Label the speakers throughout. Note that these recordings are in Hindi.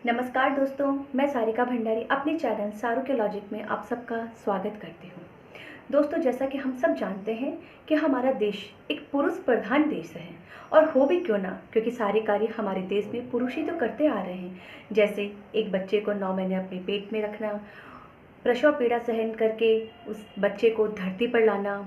Speaker 1: नमस्कार दोस्तों, मैं सारिका भंडारी अपने चैनल सारू के लॉजिक में आप सबका स्वागत करती हूँ। दोस्तों, जैसा कि हम सब जानते हैं कि हमारा देश एक पुरुष प्रधान देश है और हो भी क्यों ना, क्योंकि सारे कार्य हमारे देश में पुरुष ही तो करते आ रहे हैं। जैसे एक बच्चे को 9 महीने अपने पेट में रखना, प्रसव पीड़ा सहन करके उस बच्चे को धरती पर लाना,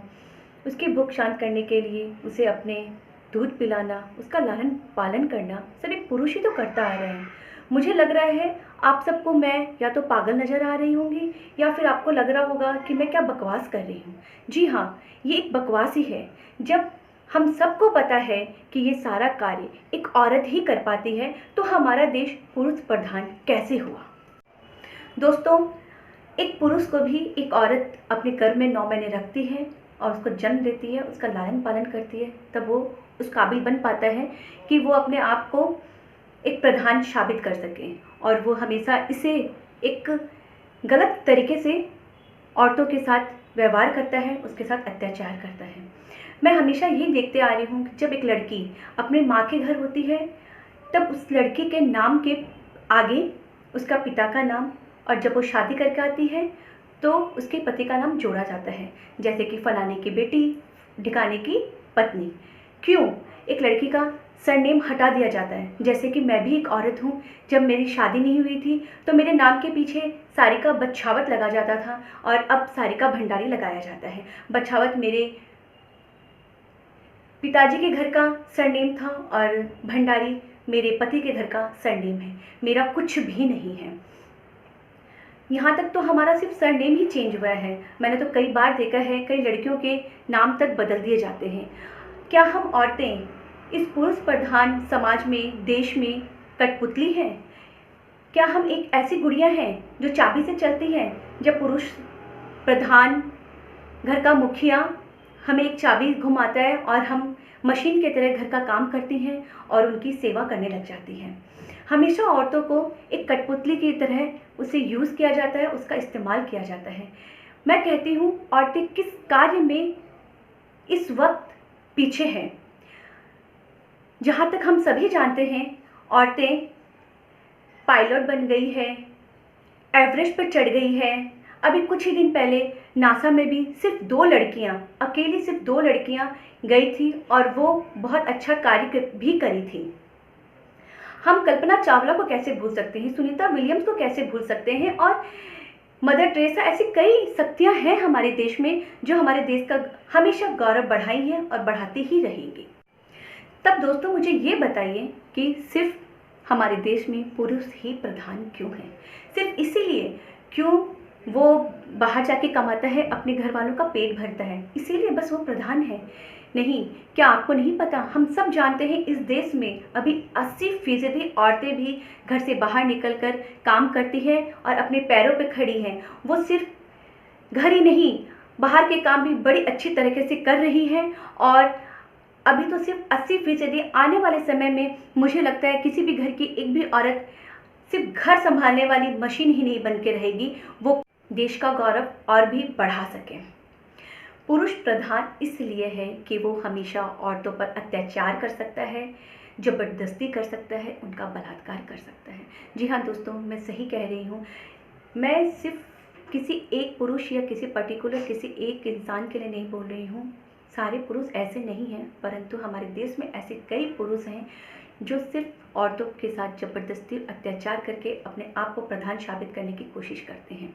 Speaker 1: उसकी भूख शांत करने के लिए उसे अपने दूध पिलाना, उसका लालन पालन करना, सब एक पुरुष ही तो करता आ रहे हैं। मुझे लग रहा है आप सबको मैं या तो पागल नज़र आ रही होंगी या फिर आपको लग रहा होगा कि मैं क्या बकवास कर रही हूँ। जी हाँ, ये एक बकवास ही है। जब हम सबको पता है कि ये सारा कार्य एक औरत ही कर पाती है, तो हमारा देश पुरुष प्रधान कैसे हुआ। दोस्तों, एक पुरुष को भी एक औरत अपने गर्भ में 9 महीने रखती है और उसको जन्म देती है, उसका लालन पालन करती है, तब वो उस काबिल बन पाता है कि वो अपने आप को एक प्रधान साबित कर सके। और वो हमेशा इसे एक गलत तरीके से औरतों के साथ व्यवहार करता है, उसके साथ अत्याचार करता है। मैं हमेशा यही देखते आ रही हूँ कि जब एक लड़की अपने माँ के घर होती है, तब उस लड़की के नाम के आगे उसका पिता का नाम, और जब वो शादी करके आती है तो उसके पति का नाम जोड़ा जाता है, जैसे कि फलाने की बेटी, ढिकाने की पत्नी। क्यों एक लड़की का सरनेम हटा दिया जाता है? जैसे कि मैं भी एक औरत हूँ, जब मेरी शादी नहीं हुई थी तो मेरे नाम के पीछे सारिका बच्छावत लगा जाता था और अब सारिका भंडारी लगाया जाता है। बच्छावत मेरे पिताजी के घर का सरनेम था और भंडारी मेरे पति के घर का सरनेम है। मेरा कुछ भी नहीं है। यहाँ तक तो हमारा सिर्फ सरनेम ही चेंज हुआ है। मैंने तो कई बार देखा है, कई लड़कियों के नाम तक बदल दिए जाते हैं। क्या हम औरतें इस पुरुष प्रधान समाज में, देश में कठपुतली हैं? क्या हम एक ऐसी गुड़िया हैं जो चाबी से चलती हैं? जब पुरुष प्रधान घर का मुखिया हमें एक चाबी घुमाता है और हम मशीन की तरह घर का काम करती हैं और उनकी सेवा करने लग जाती हैं। हमेशा औरतों को एक कठपुतली की तरह उसे यूज़ किया जाता है, उसका इस्तेमाल किया जाता है। मैं कहती हूँ, औरतें किस कार्य में इस वक्त पीछे हैं? जहाँ तक हम सभी जानते हैं, औरतें पायलट बन गई है, एवरेस्ट पर चढ़ गई है। अभी कुछ ही दिन पहले नासा में भी सिर्फ 2 लड़कियाँ, अकेली सिर्फ 2 लड़कियाँ गई थी और वो बहुत अच्छा कार्य भी करी थी। हम कल्पना चावला को कैसे भूल सकते हैं, सुनीता विलियम्स को कैसे भूल सकते हैं, और मदर टेरेसा, ऐसी कई शक्तियाँ हैं हमारे देश में जो हमारे देश का हमेशा गौरव बढ़ाई हैं और बढ़ाती ही रहेंगी। तब दोस्तों, मुझे ये बताइए कि सिर्फ हमारे देश में पुरुष ही प्रधान क्यों है? सिर्फ इसीलिए क्यों वो बाहर जाके कमाता है, अपने घर वालों का पेट भरता है, इसीलिए बस वो प्रधान है? नहीं, क्या आपको नहीं पता? हम सब जानते हैं इस देश में अभी 80% औरतें भी घर से बाहर निकलकर काम करती हैं और अपने पैरों पे खड़ी हैं। वो सिर्फ घर ही नहीं, बाहर के काम भी बड़ी अच्छी तरीके से कर रही हैं। और अभी तो सिर्फ 80%, आने वाले समय में मुझे लगता है किसी भी घर की एक भी औरत सिर्फ घर संभालने वाली मशीन ही नहीं बन के रहेगी, वो देश का गौरव और भी बढ़ा सके। पुरुष प्रधान इसलिए है कि वो हमेशा औरतों पर अत्याचार कर सकता है, ज़बरदस्ती कर सकता है, उनका बलात्कार कर सकता है। जी हाँ दोस्तों, मैं सही कह रही हूँ। मैं सिर्फ किसी एक पुरुष या किसी पर्टिकुलर किसी एक इंसान के लिए नहीं बोल रही हूँ। सारे पुरुष ऐसे नहीं हैं, परंतु हमारे देश में ऐसे कई पुरुष हैं जो सिर्फ औरतों के साथ ज़बरदस्ती अत्याचार करके अपने आप को प्रधान साबित करने की कोशिश करते हैं।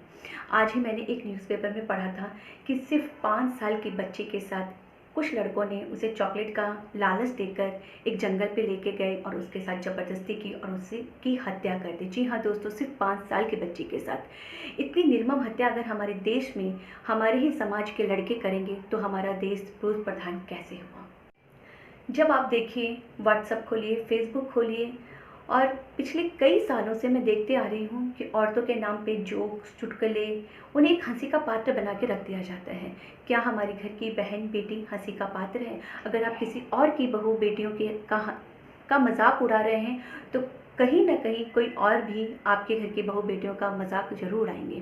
Speaker 1: आज ही मैंने एक न्यूज़पेपर में पढ़ा था कि सिर्फ 5 साल के बच्चे के साथ कुछ लड़कों ने उसे चॉकलेट का लालच देकर एक जंगल पे लेके गए और उसके साथ ज़बरदस्ती की और उसकी हत्या कर दी। जी हाँ दोस्तों, सिर्फ 5 साल के बच्चे के साथ इतनी निर्मम हत्या अगर हमारे देश में हमारे ही समाज के लड़के करेंगे तो हमारा देश पुरुष प्रधान कैसे हुआ? जब आप देखिए, व्हाट्सएप खोलिए, फेसबुक खोलिए, और पिछले कई सालों से मैं देखते आ रही हूँ कि औरतों के नाम पे जोक्स, चुटकुले, उन्हें एक हंसी का पात्र बना के रख दिया जाता है। क्या हमारी घर की बहन बेटी हंसी का पात्र है? अगर आप किसी और की बहू बेटियों के का मजाक उड़ा रहे हैं तो कहीं ना कहीं कोई और भी आपके घर की बहू बेटियों का मजाक जरूर उड़ाएंगे।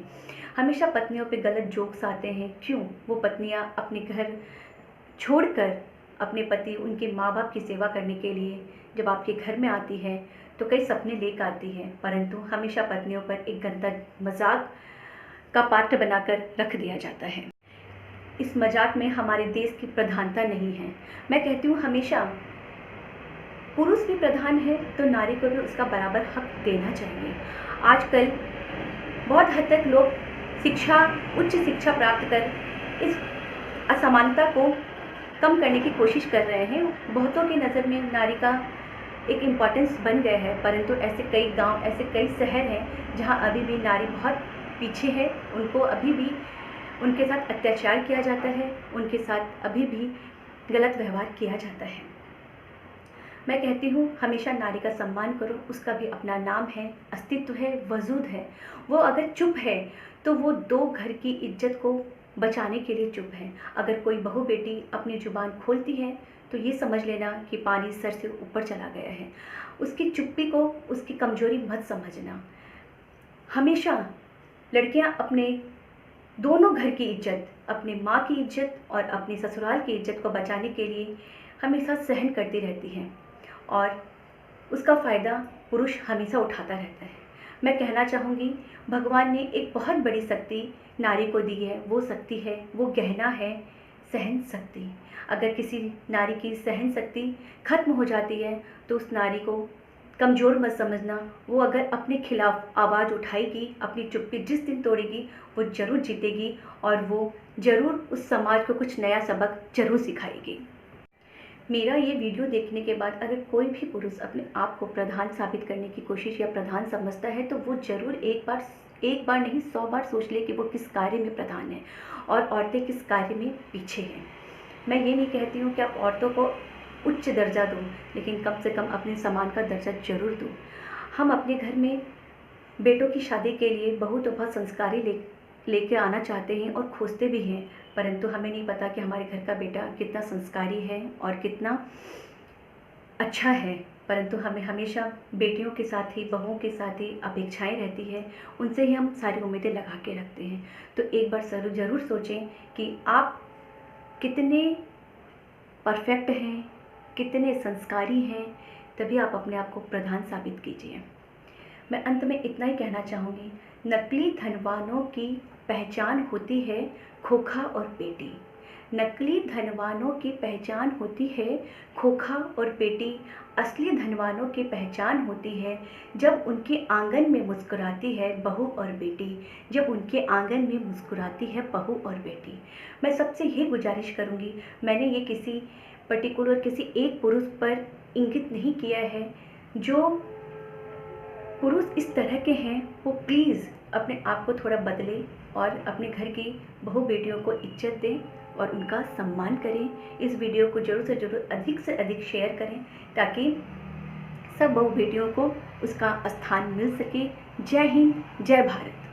Speaker 1: हमेशा पत्नियों पे गलत जोक्स आते हैं। क्यों? वो पत्नियाँ अपने घर छोड़कर अपने पति, उनके माँ बाप की सेवा करने के लिए जब आपके घर में आती है तो कई सपने लेकर आती है, परंतु हमेशा पत्नियों पर एक गंदा मजाक का पात्र बनाकर रख दिया जाता है। इस मजाक में हमारे देश की प्रधानता नहीं है। मैं कहती हूँ हमेशा पुरुष भी प्रधान है तो नारी को भी उसका बराबर हक देना चाहिए। आजकल बहुत हद तक लोग उच्च शिक्षा प्राप्त कर इस असमानता को कम करने की कोशिश कर रहे हैं। बहुतों की नज़र में नारी का एक इम्पॉर्टेंस बन गया है, परंतु ऐसे कई गांव, ऐसे कई शहर हैं जहां अभी भी नारी बहुत पीछे है। उनको अभी भी उनके साथ अत्याचार किया जाता है, उनके साथ अभी भी गलत व्यवहार किया जाता है। मैं कहती हूँ हमेशा नारी का सम्मान करो, उसका भी अपना नाम है, अस्तित्व है, वजूद है। वो अगर चुप है तो वो 2 घर की इज्जत को बचाने के लिए चुप है। अगर कोई बहू बेटी अपनी जुबान खोलती है तो ये समझ लेना कि पानी सर से ऊपर चला गया है। उसकी चुप्पी को उसकी कमजोरी मत समझना। हमेशा लड़कियां अपने दोनों घर की इज्जत, अपने माँ की इज्जत और अपने ससुराल की इज्जत को बचाने के लिए हमेशा सहन करती रहती हैं और उसका फ़ायदा पुरुष हमेशा उठाता रहता है। मैं कहना चाहूँगी भगवान ने एक बहुत बड़ी शक्ति नारी को दी है। वो शक्ति है, वो गहना है सहन शक्ति। अगर किसी नारी की सहन शक्ति खत्म हो जाती है तो उस नारी को कमज़ोर मत समझना। वो अगर अपने खिलाफ आवाज़ उठाएगी, अपनी चुप्पी जिस दिन तोड़ेगी वो ज़रूर जीतेगी और वो ज़रूर उस समाज को कुछ नया सबक ज़रूर सिखाएगी। मेरा ये वीडियो देखने के बाद अगर कोई भी पुरुष अपने आप को प्रधान साबित करने की कोशिश या प्रधान समझता है तो वो ज़रूर एक बार नहीं 100 बार सोच ले कि वो किस कार्य में प्रधान है और औरतें किस कार्य में पीछे हैं। मैं ये नहीं कहती हूँ कि आप औरतों को उच्च दर्जा दो, लेकिन कम से कम अपने सम्मान का दर्जा जरूर दो। हम अपने घर में बेटों की शादी के लिए बहू तो बहुत संस्कारी लेके आना चाहते हैं और खोजते भी हैं, परंतु हमें नहीं पता कि हमारे घर का बेटा कितना संस्कारी है और कितना अच्छा है। परंतु हमें हमेशा बेटियों के साथ ही, बहुओं के साथ ही अपेक्षाएं रहती है, उनसे ही हम सारी उम्मीदें लगा के रखते हैं। तो एक बार ज़रूर सोचें कि आप कितने परफेक्ट हैं, कितने संस्कारी हैं, तभी आप अपने आप को प्रधान साबित कीजिए। मैं अंत में इतना ही कहना चाहूँगी, नकली धनवानों की पहचान होती है खोखा और पेटी। नकली धनवानों की पहचान होती है खोखा और पेटी। असली धनवानों की पहचान होती है जब उनके आंगन में मुस्कुराती है बहू और बेटी, जब उनके आंगन में मुस्कुराती है बहू और बेटी। मैं सबसे ये गुजारिश करूँगी, मैंने ये किसी पर्टिकुलर किसी एक पुरुष पर इंगित नहीं किया है। जो पुरुष इस तरह के हैं वो प्लीज़ अपने आप को थोड़ा बदले और अपने घर की बहू बेटियों को इज्जत दें और उनका सम्मान करें। इस वीडियो को ज़रूर से ज़रूर अधिक से अधिक शेयर करें ताकि सब बहू बेटियों को उसका स्थान मिल सके। जय हिंद, जय भारत।